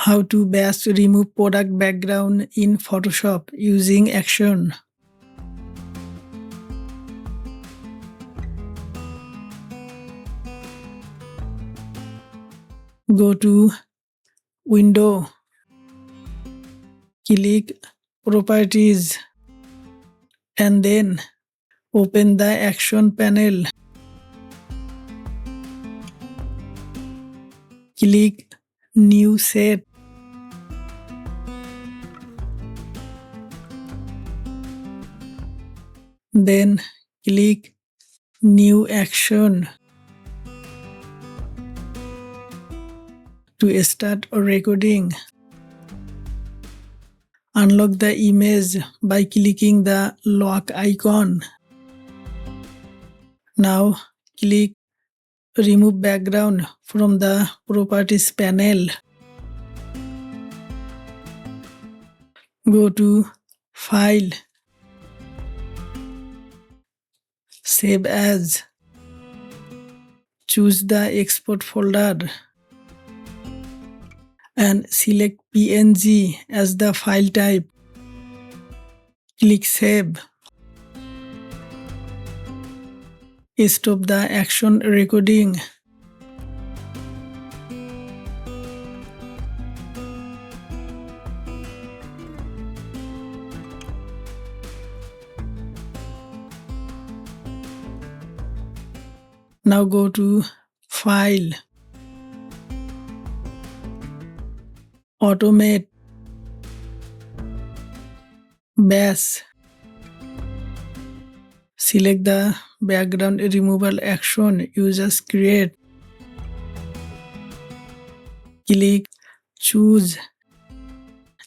How to best remove product background in Photoshop using action. Go to Window, click Properties, and then open the Action panel. Click New Set. Then click New Action. To start recording, unlock the image by clicking the lock icon. Now click Remove Background from the Properties panel. Go to File, Save As. Choose the Export folder and select PNG as the file type. Click Save. Stop the action recording. Now go to File, Automate, Bash. Select the background removal action you just create. Click Choose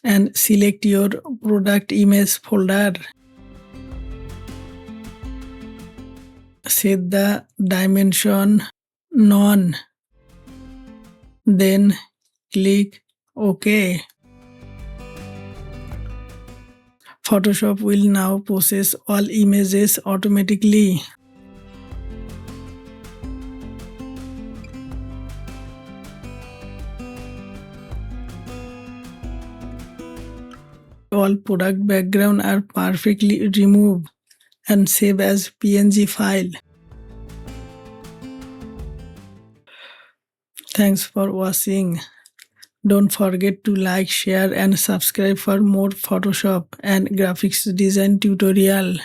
and select your product image folder. Set the dimension None. Then click OK. Photoshop will now process all images automatically. All product background are perfectly removed and save as PNG file. Thanks for watching. Don't forget to like, share and subscribe for more Photoshop and graphics design tutorial.